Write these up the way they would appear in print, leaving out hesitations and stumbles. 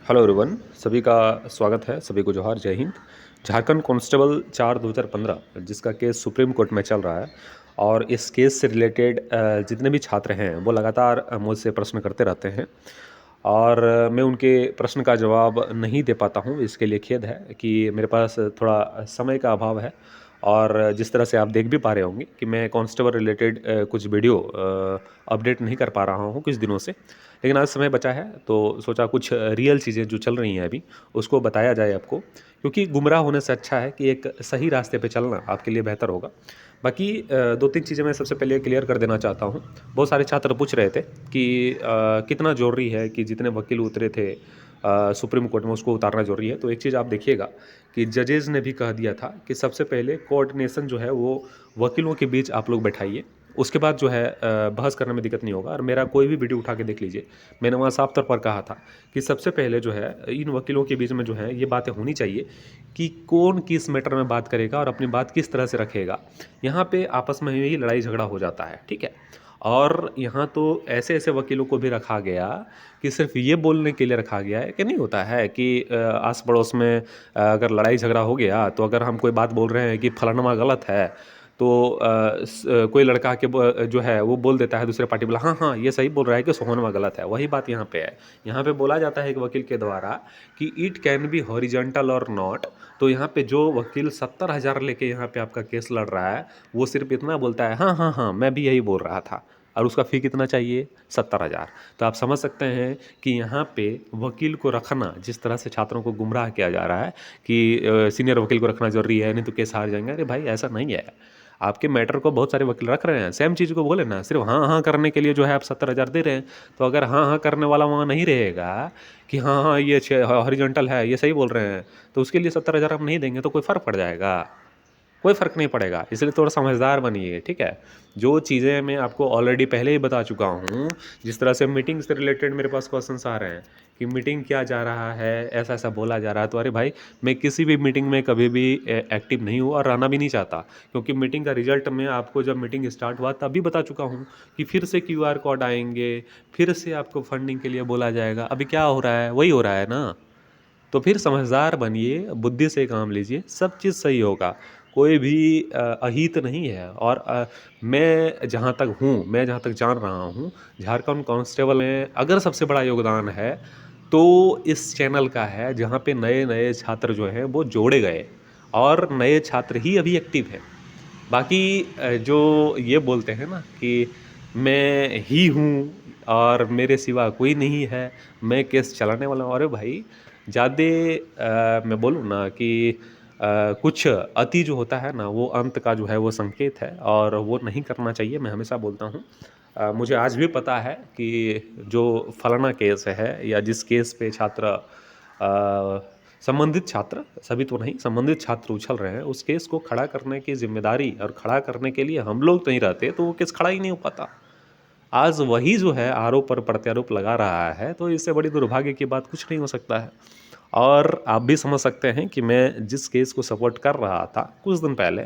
Hello everyone, सभी का स्वागत है। सभी को जोहार, जय हिंद। झारखंड कांस्टेबल 4 2015 जिसका केस सुप्रीम कोर्ट में चल रहा है और इस केस से रिलेटेड जितने भी छात्र हैं वो लगातार मुझसे प्रश्न करते रहते हैं और मैं उनके प्रश्न का जवाब नहीं दे पाता हूँ। इसके लिए खेद है कि मेरे पास थोड़ा समय का अभाव है और जिस तरह से आप देख भी पा रहे होंगे कि मैं कांस्टेबल रिलेटेड कुछ वीडियो अपडेट नहीं कर पा रहा हूँ कुछ दिनों से। लेकिन आज समय बचा है तो सोचा कुछ रियल चीज़ें जो चल रही हैं अभी उसको बताया जाए आपको, क्योंकि गुमराह होने से अच्छा है कि एक सही रास्ते पे चलना आपके लिए बेहतर होगा। बाकी 2-3 चीज़ें मैं सबसे पहले क्लियर कर देना चाहता हूँ। बहुत सारे छात्र पूछ रहे थे कि कितना ज़रूरी है कि जितने वकील उतरे थे सुप्रीम कोर्ट में उसको उतारना ज़रूरी है। तो एक चीज़ आप देखिएगा कि जजेज़ ने भी कह दिया था कि सबसे पहले कोऑर्डिनेशन जो है वो वकीलों के बीच आप लोग बैठाइए। उसके बाद जो है बहस करने में दिक्कत नहीं होगा। और मेरा कोई भी वीडियो उठा के देख लीजिए, मैंने वहाँ साफ तौर पर कहा था कि सबसे पहले जो है इन वकीलों के बीच में जो है ये बातें होनी चाहिए कि कौन किस मैटर में बात करेगा और अपनी बात किस तरह से रखेगा। यहाँ पे आपस में ही लड़ाई झगड़ा हो जाता है, ठीक है। और यहाँ तो ऐसे ऐसे वकीलों को भी रखा गया कि सिर्फ ये बोलने के लिए रखा गया है कि नहीं होता है कि आस पड़ोस में अगर लड़ाई झगड़ा हो गया तो अगर हम कोई बात बोल रहे हैं कि फलाना गलत है तो कोई लड़का के जो है वो बोल देता है दूसरे पार्टी वाला, हाँ हाँ ये सही बोल रहा है कि सोहनवा गलत है। वही बात यहाँ पे है। यहाँ पे बोला जाता है एक वकील के द्वारा कि इट कैन बी हॉरिजॉन्टल और नॉट। तो यहाँ पे जो वकील 70,000 लेके यहाँ पे आपका केस लड़ रहा है वो सिर्फ इतना बोलता है, हाँ हाँ हाँ मैं भी यही बोल रहा था। और उसका फ़ी कितना चाहिए? 70,000। तो आप समझ सकते हैं कि यहाँ पे वकील को रखना, जिस तरह से छात्रों को गुमराह किया जा रहा है कि सीनियर वकील को रखना ज़रूरी है नहीं तो केस हार जाएंगे। अरे भाई ऐसा नहीं है। आपके मैटर को बहुत सारे वकील रख रहे हैं, सेम चीज़ को बोले ना, सिर्फ हाँ हाँ करने के लिए जो है आप 70,000 दे रहे हैं। तो अगर हाँ हाँ करने वाला वहाँ नहीं रहेगा कि हाँ हाँ ये हॉरिजॉन्टल है ये सही बोल रहे हैं, तो उसके लिए 70,000 आप नहीं देंगे तो कोई फ़र्क पड़ जाएगा? कोई फ़र्क नहीं पड़ेगा। इसलिए थोड़ा समझदार बनिए, ठीक है। जो चीज़ें मैं आपको ऑलरेडी पहले ही बता चुका हूँ, जिस तरह से मीटिंग से रिलेटेड मेरे पास क्वेश्चंस आ रहे हैं कि मीटिंग क्या जा रहा है, ऐसा ऐसा बोला जा रहा है। तो अरे भाई, मैं किसी भी मीटिंग में कभी भी एक्टिव नहीं हूँ और रहना भी नहीं चाहता, क्योंकि मीटिंग का रिजल्ट मैं आपको जब मीटिंग स्टार्ट हुआ तभी बता चुका हूँ कि फिर से QR कोड आएंगे, फिर से आपको फंडिंग के लिए बोला जाएगा। अभी क्या हो रहा है? वही हो रहा है ना। तो फिर समझदार बनिए, बुद्धि से काम लीजिए, सब चीज़ सही होगा। कोई भी अहित नहीं है। और मैं जहाँ तक हूँ, मैं जहाँ तक जान रहा हूँ, झारखंड कांस्टेबल में अगर सबसे बड़ा योगदान है तो इस चैनल का है, जहाँ पे नए नए छात्र जो हैं वो जोड़े गए और नए छात्र ही अभी एक्टिव हैं। बाकी जो ये बोलते हैं ना कि मैं ही हूँ और मेरे सिवा कोई नहीं है, मैं केस चलाने वाला हूँ। अरे भाई, ज़्यादा मैं बोलूँ ना कि कुछ अति जो होता है ना वो अंत का जो है वो संकेत है और वो नहीं करना चाहिए। मैं हमेशा बोलता हूँ। मुझे आज भी पता है कि जो फलाना केस है या जिस केस पे छात्र संबंधित छात्र, सभी तो नहीं, संबंधित छात्र उछल रहे हैं, उस केस को खड़ा करने की जिम्मेदारी और खड़ा करने के लिए हम लोग नहीं रहते तो वो केस खड़ा ही नहीं हो पाता। आज वही जो है आरोप पर प्रत्यारोप लगा रहा है, तो इससे बड़ी दुर्भाग्य की बात कुछ नहीं हो सकता है। और आप भी समझ सकते हैं कि मैं जिस केस को सपोर्ट कर रहा था कुछ दिन पहले,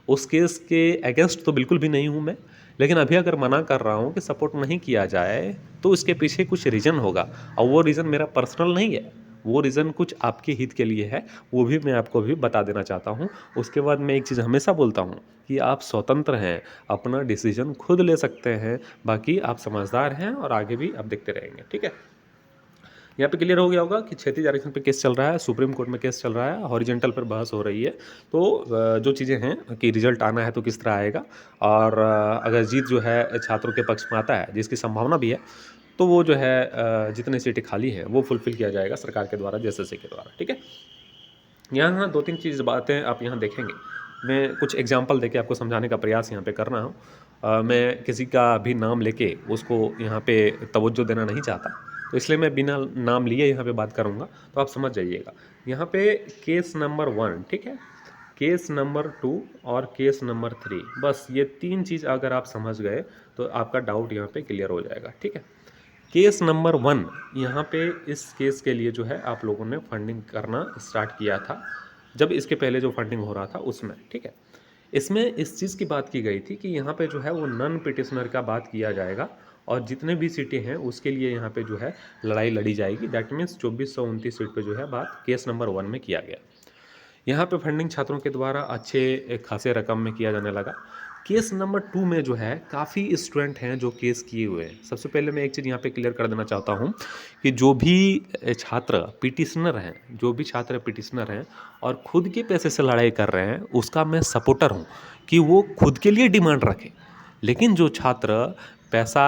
उस केस के अगेंस्ट तो बिल्कुल भी नहीं हूँ मैं। लेकिन अभी अगर मना कर रहा हूँ कि सपोर्ट नहीं किया जाए तो इसके पीछे कुछ रीज़न होगा और वो रीज़न मेरा पर्सनल नहीं है। वो रीज़न कुछ आपके हित के लिए है, वो भी मैं आपको अभी बता देना चाहता हूँ। उसके बाद मैं एक चीज़ हमेशा बोलता हूँ कि आप स्वतंत्र हैं, अपना डिसीजन खुद ले सकते हैं। बाकी आप समझदार हैं और आगे भी आप देखते रहेंगे, ठीक है। यहाँ पे क्लियर हो गया होगा कि क्षैतिज आरक्षण पे केस चल रहा है, सुप्रीम कोर्ट में केस चल रहा है, हॉरिजेंटल पर बहस हो रही है। तो जो चीज़ें हैं कि रिजल्ट आना है तो किस तरह आएगा और अगर जीत जो है छात्रों के पक्ष में आता है, जिसकी संभावना भी है, तो वो जो है जितनी सीटें खाली हैं वो फुलफ़िल किया जाएगा सरकार के द्वारा, जेएसएससी के द्वारा, ठीक है। यहाँ 2-3 चीज़ बातें आप यहाँ देखेंगे। मैं कुछ एग्ज़ाम्पल देके आपको समझाने का प्रयास यहाँ पे कर रहा हूँ। मैं किसी का भी नाम लेके उसको यहाँ पे तवज्जो देना नहीं चाहता, तो इसलिए मैं बिना नाम लिए यहाँ पे बात करूँगा, तो आप समझ जाइएगा। यहाँ पे केस नंबर 1, ठीक है? केस नंबर 2 और केस नंबर 3, बस ये 3 चीज़ अगर आप समझ गए, तो आपका डाउट यहाँ पे क्लियर हो जाएगा, ठीक है? केस नंबर 1, यहाँ पे इस केस के लिए जो है आप लोगों ने फंडिंग करना स्टार्ट किया था, जब इसके पहले जो फंडिंग हो रहा था उसमें, ठीक है। इसमें इस चीज़ की बात की गई थी कि यहाँ पे जो है वो नॉन पिटिशनर का बात किया जाएगा और जितने भी सीटें हैं उसके लिए यहाँ पे जो है लड़ाई लड़ी जाएगी। दैट मीन्स 2429 सीट पे जो है बात केस नंबर 1 में किया गया। यहाँ पे फंडिंग छात्रों के द्वारा अच्छे खासे रकम में किया जाने लगा। केस नंबर 2 में जो है काफ़ी स्टूडेंट हैं जो केस किए हुए हैं। सबसे पहले मैं एक चीज़ यहाँ पे क्लियर कर देना चाहता हूँ कि जो भी छात्र पिटिशनर हैं, जो भी छात्र पिटिशनर हैं और खुद के पैसे से लड़ाई कर रहे हैं, उसका मैं सपोर्टर हूँ कि वो खुद के लिए डिमांड रखें। लेकिन जो छात्र पैसा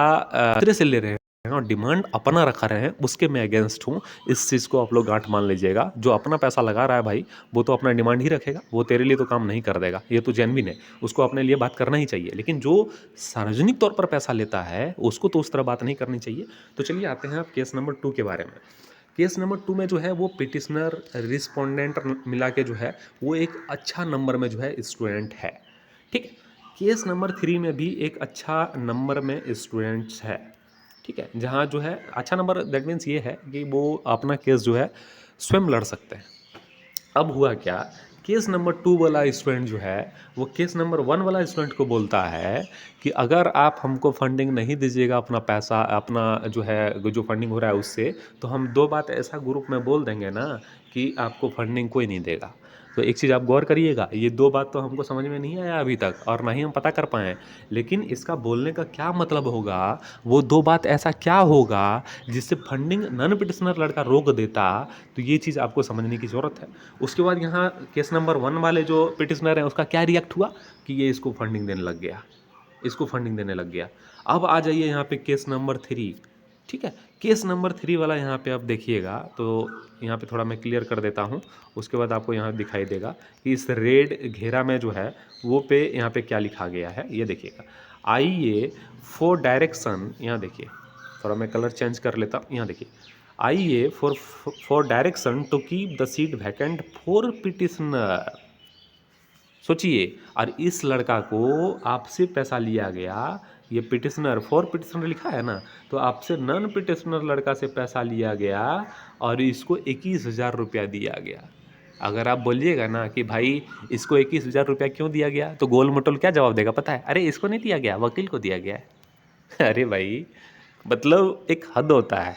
दूसरे से ले रहे हैं और डिमांड अपना रखा रहे हैं, उसके मैं अगेंस्ट हूँ। इस चीज़ को आप लोग गांठ मान लीजिएगा। जो अपना पैसा लगा रहा है भाई, वो तो अपना डिमांड ही रखेगा, वो तेरे लिए तो काम नहीं कर देगा, ये तो जेन्युइन है, उसको अपने लिए बात करना ही चाहिए। लेकिन जो सार्वजनिक तौर पर पैसा लेता है उसको तो उस तरह बात नहीं करनी चाहिए। तो चलिए आते हैं अब केस नंबर 2 के बारे में। केस नंबर 2 में जो है वो पिटिशनर रिस्पोंडेंट मिला के जो है वो एक अच्छा नंबर में जो है स्टूडेंट है, ठीक है। केस नंबर 3 में भी एक अच्छा नंबर में स्टूडेंट्स है, ठीक है। जहाँ जो है अच्छा नंबर दैट मीन्स ये है कि वो अपना केस जो है स्वयं लड़ सकते हैं। अब हुआ क्या, केस नंबर 2 वाला स्टूडेंट जो है वो केस नंबर 1 वाला स्टूडेंट को बोलता है कि अगर आप हमको फंडिंग नहीं दीजिएगा, अपना पैसा अपना जो है जो फंडिंग हो रहा है उससे, तो हम 2 बात ऐसा ग्रुप में बोल देंगे ना कि आपको फंडिंग कोई नहीं देगा। तो एक चीज़ आप गौर करिएगा, ये 2 बात तो हमको समझ में नहीं आया अभी तक और ना ही हम पता कर पाए, लेकिन इसका बोलने का क्या मतलब होगा, वो 2 बात ऐसा क्या होगा जिससे फंडिंग नॉन पिटिशनर लड़का रोक देता, तो ये चीज़ आपको समझने की ज़रूरत है। उसके बाद यहाँ केस नंबर 1 वाले जो पिटिशनर हैं उसका क्या रिएक्ट हुआ कि ये इसको फंडिंग देने लग गया, इसको फंडिंग देने लग गया। अब आ जाइए यहाँ पे केस नंबर 3, ठीक है। केस नंबर 3 वाला यहाँ पे आप देखिएगा तो यहाँ पे थोड़ा मैं क्लियर कर देता हूँ, उसके बाद आपको यहाँ दिखाई देगा कि इस रेड घेरा में जो है वो पे यहाँ पे क्या लिखा गया है, ये देखिएगा। आइए फॉर डायरेक्शन, यहाँ देखिए थोड़ा मैं कलर चेंज कर लेता हूँ, यहाँ देखिए आइए for direction to keep the seat vacant for petitioner. सोचिए, और इस लड़का को आपसे पैसा लिया गया, ये पिटिशनर फॉर पिटिशनर लिखा है ना, तो आपसे नॉन पिटिशनर लड़का से पैसा लिया गया और इसको 21,000 रुपया दिया गया। अगर आप बोलिएगा ना कि भाई इसको 21,000 रुपया क्यों दिया गया, तो गोल मटोल क्या जवाब देगा पता है, अरे इसको नहीं दिया गया, वकील को दिया गया है। अरे भाई, मतलब एक हद होता है,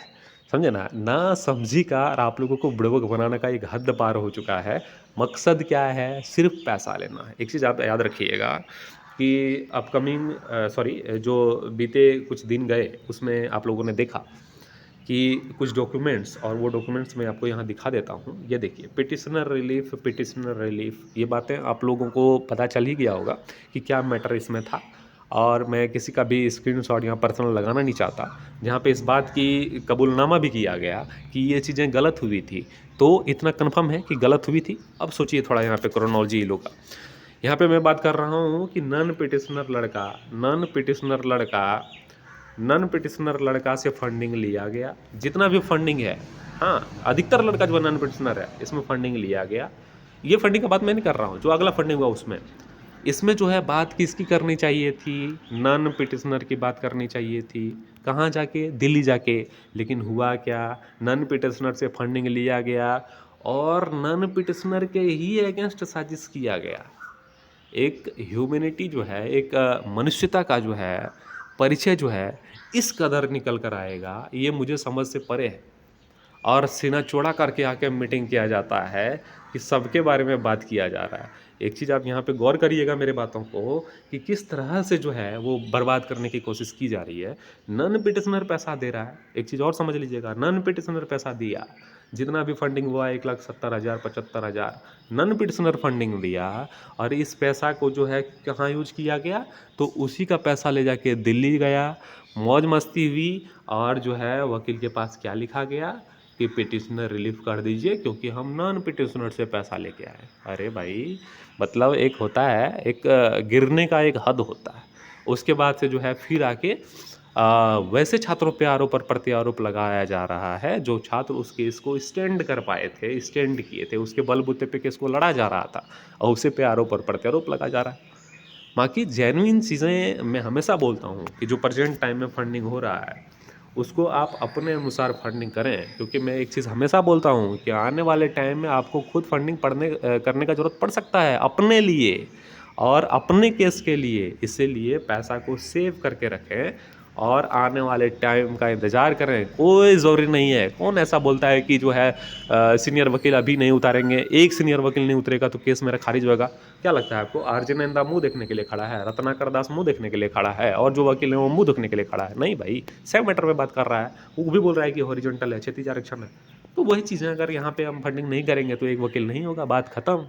समझे ना, ना समझी का और आप लोगों को बुड़बक बनाने का एक हद पार हो चुका है। मकसद क्या है, सिर्फ पैसा लेना है। एक चीज़ आप याद रखिएगा कि अपकमिंग सॉरी जो बीते कुछ दिन गए उसमें आप लोगों ने देखा कि कुछ डॉक्यूमेंट्स, और वो डॉक्यूमेंट्स मैं आपको यहाँ दिखा देता हूँ। ये देखिए पिटिशनर रिलीफ, ये बातें आप लोगों को पता चल ही गया होगा कि क्या मैटर इसमें था। और मैं किसी का भी स्क्रीनशॉट यहाँ पर्सनल लगाना नहीं चाहता, जहाँ पे इस बात की कबूलनामा भी किया गया कि ये चीज़ें गलत हुई थी। तो इतना कन्फर्म है कि गलत हुई थी। अब सोचिए थोड़ा यहाँ पे क्रोनोलॉजी लो का, यहाँ पे मैं बात कर रहा हूँ कि नॉन पिटिशनर लड़का से फंडिंग लिया गया, जितना भी फंडिंग है, हाँ अधिकतर लड़का जो नॉन पिटिशनर है इसमें फंडिंग लिया गया। ये फंडिंग का बात मैं नहीं कर रहा हूँ, जो अगला फंडिंग हुआ उसमें, इसमें जो है बात किसकी करनी चाहिए थी, नॉन पिटिशनर की बात करनी चाहिए थी। कहाँ जाके, दिल्ली जाके। लेकिन हुआ क्या, नॉन पिटिशनर से फंडिंग लिया गया और नॉन पिटिशनर के ही अगेंस्ट साजिश किया गया। एक ह्यूमैनिटी जो है, एक मनुष्यता का जो है परिचय जो है इस कदर निकल कर आएगा, ये मुझे समझ से परे है। और सीना चौड़ा करके आके मीटिंग किया जाता है कि सबके बारे में बात किया जा रहा है। एक चीज़ आप यहाँ पे गौर करिएगा मेरे बातों को कि किस तरह से जो है वो बर्बाद करने की कोशिश की जा रही है। नॉन पिटिशनर पैसा दे रहा है, एक चीज़ और समझ लीजिएगा, नॉन पिटिशनर पैसा दिया, जितना भी फंडिंग हुआ 1,70,000 75,000 नॉन पिटिशनर फंडिंग दिया। और इस पैसा को जो है कहाँ यूज किया गया, तो उसी का पैसा ले जाके दिल्ली गया, मौज मस्ती हुई। और जो है वकील के पास क्या लिखा गया कि पिटिशनर रिलीफ कर दीजिए क्योंकि हम नॉन पिटिशनर से पैसा लेके आए। अरे भाई, मतलब एक होता है, एक गिरने का एक हद होता है। उसके बाद से जो है फिर आके वैसे छात्रों पे आरोप और प्रत्यारोप लगाया जा रहा है जो छात्र उस केस को स्टैंड कर पाए थे, स्टैंड किए थे, उसके बलबूते पे केस को लड़ा जा रहा था और उसे पे आरोप और प्रत्यारोप लगा जा रहा है। बाकी जेन्युइन चीज़ें मैं हमेशा बोलता हूँ कि जो प्रेजेंट टाइम में फंडिंग हो रहा है उसको आप अपने अनुसार फंडिंग करें, क्योंकि मैं एक चीज़ हमेशा बोलता हूँ कि आने वाले टाइम में आपको खुद फंडिंग करने का ज़रूरत पड़ सकता है अपने लिए और अपने केस के लिए। इसीलिए पैसा को सेव करके रखें और आने वाले टाइम का इंतज़ार करें। कोई ज़रूरी नहीं है। कौन ऐसा बोलता है कि जो है सीनियर वकील अभी नहीं उतारेंगे, एक सीनियर वकील नहीं उतरेगा तो केस मेरा खारिज होगा। क्या लगता है आपको? आरजे नंदा मुँह देखने के लिए खड़ा है, रत्नाकर दास मुँह देखने के लिए खड़ा है और जो वकील है वो मुँह देखने के लिए खड़ा है? नहीं भाई, सेम मैटर पे बात कर रहा है। वो भी बोल रहा है कि हॉरिजॉन्टल है, क्षैतिज आरक्षण है। तो वही चीज़ें अगर यहाँ पे हम फंडिंग नहीं करेंगे तो एक वकील नहीं होगा, बात खत्म।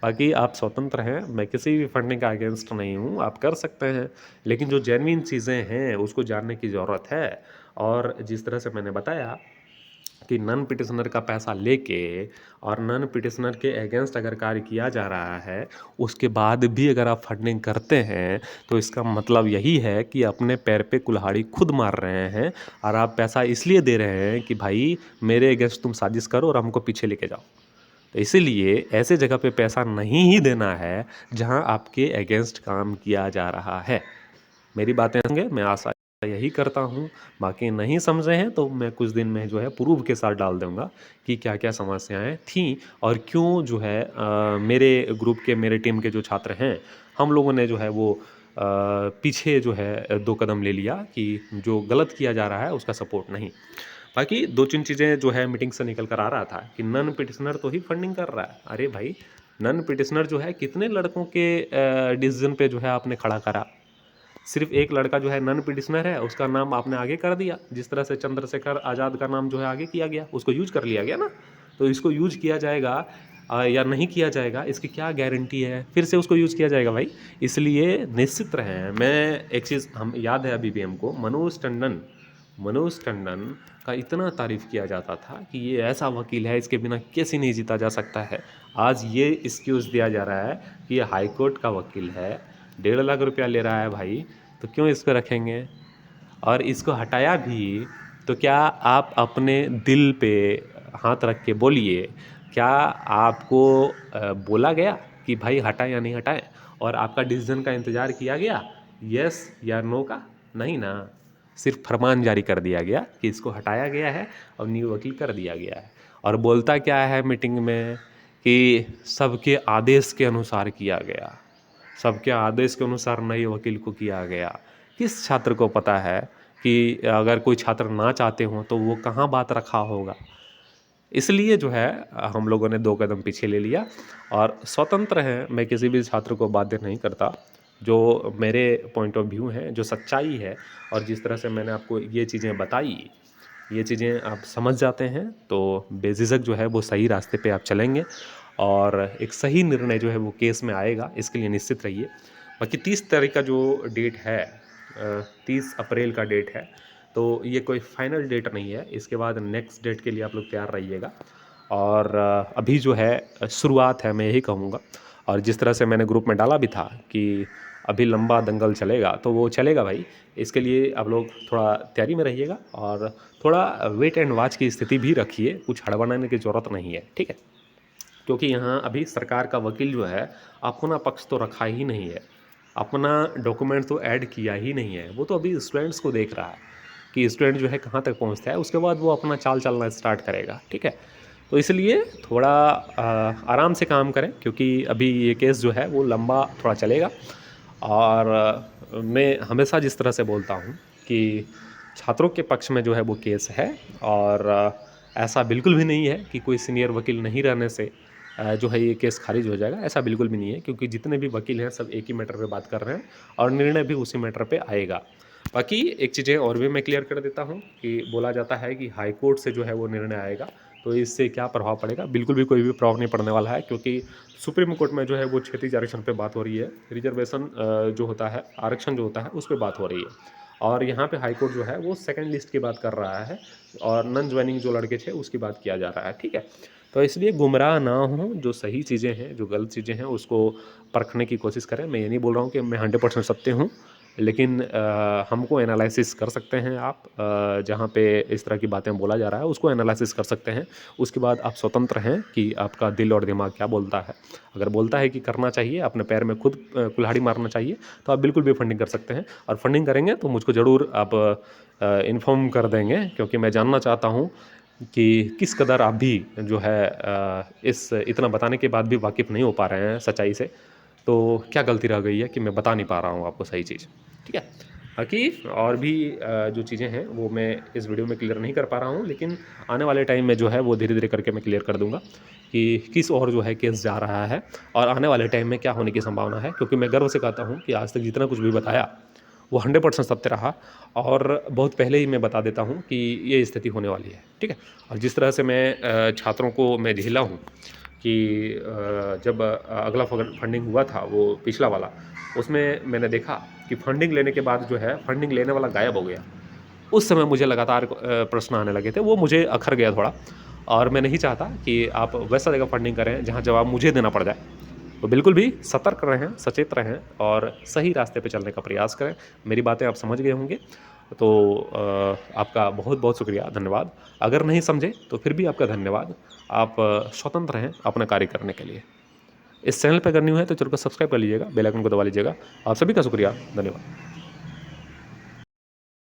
बाकी आप स्वतंत्र हैं, मैं किसी भी फंडिंग का अगेंस्ट नहीं हूँ, आप कर सकते हैं। लेकिन जो जेन्युइन चीज़ें हैं उसको जानने की ज़रूरत है। और जिस तरह से मैंने बताया कि नॉन पिटिशनर का पैसा लेके और नॉन पिटिशनर के अगेंस्ट अगर कार्य किया जा रहा है, उसके बाद भी अगर आप फंडिंग करते हैं तो इसका मतलब यही है कि अपने पैर पे कुल्हाड़ी खुद मार रहे हैं। और आप पैसा इसलिए दे रहे हैं कि भाई मेरे अगेंस्ट तुम साजिश करो और हमको पीछे लेके जाओ। तो इसीलिए ऐसे जगह पे पैसा नहीं ही देना है जहां आपके अगेंस्ट काम किया जा रहा है। मेरी बातें समझे, मैं आशा यही करता हूँ। बाकी नहीं समझे हैं तो मैं कुछ दिन में जो है प्रूफ के साथ डाल दूंगा कि क्या क्या समस्याएं थीं और क्यों जो है मेरे ग्रुप के, मेरे टीम के जो छात्र हैं, हम लोगों ने जो है वो पीछे जो है 2 कदम ले लिया कि जो गलत किया जा रहा है उसका सपोर्ट नहीं। बाकी 2-3 चीज़ें जो है मीटिंग से निकल कर आ रहा था कि नन पिटिशनर तो ही फंडिंग कर रहा है। अरे भाई, नन पिटिशनर जो है कितने लड़कों के डिसीजन पे जो है आपने खड़ा करा। सिर्फ एक लड़का जो है नन पिटिशनर है, उसका नाम आपने आगे कर दिया। जिस तरह से चंद्रशेखर आज़ाद का नाम जो है आगे किया गया, उसको यूज कर लिया गया ना। तो इसको यूज किया जाएगा या नहीं किया जाएगा, इसकी क्या गारंटी है? फिर से उसको यूज किया जाएगा भाई। इसलिए निश्चित रहें। मैं एक चीज़ हम याद है अभी भी हमको, मनोज टंडन का इतना तारीफ़ किया जाता था कि ये ऐसा वकील है, इसके बिना केस ही नहीं जीता जा सकता है। आज ये एक्सक्यूज़ दिया जा रहा है कि ये हाई कोर्ट का वकील है, 1.5 लाख रुपया ले रहा है भाई, तो क्यों इसको रखेंगे? और इसको हटाया भी तो क्या आप अपने दिल पे हाथ रख के बोलिए, क्या आपको बोला गया कि भाई हटाएं या नहीं हटाएं? और आपका डिसीजन का इंतज़ार किया गया यस या नो का? नहीं ना। सिर्फ फरमान जारी कर दिया गया कि इसको हटाया गया है और न्यू वकील कर दिया गया है। और बोलता क्या है मीटिंग में कि सबके आदेश के अनुसार किया गया, सबके आदेश के अनुसार नए वकील को किया गया। किस छात्र को पता है कि अगर कोई छात्र ना चाहते हों तो वो कहाँ बात रखा होगा? इसलिए जो है हम लोगों ने 2 कदम पीछे ले लिया और स्वतंत्र हैं। मैं किसी भी छात्र को बाध्य नहीं करता। जो मेरे पॉइंट ऑफ व्यू हैं, जो सच्चाई है और जिस तरह से मैंने आपको ये चीज़ें बताई, ये चीज़ें आप समझ जाते हैं तो बेझिझक जो है वो सही रास्ते पे आप चलेंगे और एक सही निर्णय जो है वो केस में आएगा, इसके लिए निश्चित रहिए। बाकी 30 तारीख का जो डेट है, 30 अप्रैल का डेट है, तो ये कोई फाइनल डेट नहीं है। इसके बाद नेक्स्ट डेट के लिए आप लोग तैयार रहिएगा। और अभी जो है शुरुआत है, मैं यही कहूँगा। और जिस तरह से मैंने ग्रुप में डाला भी था कि अभी लंबा दंगल चलेगा, तो वो चलेगा भाई। इसके लिए आप लोग थोड़ा तैयारी में रहिएगा और थोड़ा वेट एंड वॉच की स्थिति भी रखिए। कुछ हड़बड़ाने की ज़रूरत नहीं है, ठीक है? क्योंकि यहाँ अभी सरकार का वकील जो है अपना पक्ष तो रखा ही नहीं है, अपना डॉक्यूमेंट तो ऐड किया ही नहीं है। वो तो अभी स्टूडेंट्स को देख रहा है कि स्टूडेंट जो है कहाँ तक पहुँचता है, उसके बाद वो अपना चाल चलना स्टार्ट करेगा, ठीक है? तो इसलिए थोड़ा आराम से काम करें क्योंकि अभी ये केस जो है वो लंबा थोड़ा चलेगा। और मैं हमेशा जिस तरह से बोलता हूँ कि छात्रों के पक्ष में जो है वो केस है। और ऐसा बिल्कुल भी नहीं है कि कोई सीनियर वकील नहीं रहने से जो है ये केस खारिज हो जाएगा, ऐसा बिल्कुल भी नहीं है। क्योंकि जितने भी वकील हैं सब एक ही मैटर पे बात कर रहे हैं और निर्णय भी उसी मैटर पे आएगा। बाकी एक चीज़ें और भी मैं क्लियर कर देता हूँ कि बोला जाता है कि हाई कोर्ट से जो है वो निर्णय आएगा, तो इससे क्या प्रभाव पड़ेगा? बिल्कुल भी कोई भी प्रभाव नहीं पड़ने वाला है क्योंकि सुप्रीम कोर्ट में जो है वो क्षैतिज आरक्षण पे बात हो रही है, रिजर्वेशन जो होता है, आरक्षण जो होता है उस पे बात हो रही है। और यहाँ पे हाई कोर्ट जो है वो सेकंड लिस्ट की बात कर रहा है और नॉन ज्वाइनिंग जो लड़के थे उसकी बात किया जा रहा है, ठीक है? तो इसलिए गुमराह ना हो, जो सही चीज़ें हैं, जो गलत चीज़ें हैं उसको परखने की कोशिश करें। मैं ये नहीं बोल रहा हूँ कि मैं 100% सत्य हूँ, लेकिन हमको एनालिसिस कर सकते हैं आप। जहाँ पे इस तरह की बातें बोला जा रहा है उसको एनालिसिस कर सकते हैं। उसके बाद आप स्वतंत्र हैं कि आपका दिल और दिमाग क्या बोलता है। अगर बोलता है कि करना चाहिए, अपने पैर में खुद कुल्हाड़ी मारना चाहिए, तो आप बिल्कुल भी फंडिंग कर सकते हैं। और फंडिंग करेंगे तो मुझको ज़रूर आप इन्फॉर्म कर देंगे क्योंकि मैं जानना चाहता हूँ कि किस कदर आप भी जो है इस इतना बताने के बाद भी वाकिफ़ नहीं हो पा रहे हैं सच्चाई से। तो क्या गलती रह गई है कि मैं बता नहीं पा रहा हूँ आपको सही चीज़, ठीक है? कि और भी जो चीज़ें हैं वो मैं इस वीडियो में क्लियर नहीं कर पा रहा हूँ, लेकिन आने वाले टाइम में जो है वो धीरे-धीरे करके मैं क्लियर कर दूँगा कि किस ओर जो है केस जा रहा है और आने वाले टाइम में क्या होने की संभावना है। क्योंकि मैं गर्व से कहता हूँ कि आज तक जितना कुछ भी बताया, वो 100% सत्य रहा और बहुत पहले ही मैं बता देता हूँ कि ये स्थिति होने वाली है, ठीक है? और जिस तरह से मैं छात्रों को मैं झेला हूँ कि जब अगला फंडिंग हुआ था वो पिछला वाला, उसमें मैंने देखा कि फंडिंग लेने के बाद जो है फंडिंग लेने वाला गायब हो गया। उस समय मुझे लगातार प्रश्न आने लगे थे, वो मुझे अखर गया थोड़ा और मैं नहीं चाहता कि आप वैसा जगह फंडिंग करें जहाँ जवाब मुझे देना पड़ जाए। तो बिल्कुल भी सतर्क रहें, सचेत रहें और सही रास्ते पे चलने का प्रयास करें। मेरी बातें आप समझ गए होंगे, तो आपका बहुत-बहुत शुक्रिया, धन्यवाद। अगर नहीं समझे तो फिर भी आपका धन्यवाद। आप स्वतंत्र हैं अपना कार्य करने के लिए। इस चैनल पे अगर न्यू है तो चैनल को सब्सक्राइब कर लीजिएगा, बेल आइकन को दबा लीजिएगा। आप सभी का शुक्रिया, धन्यवाद।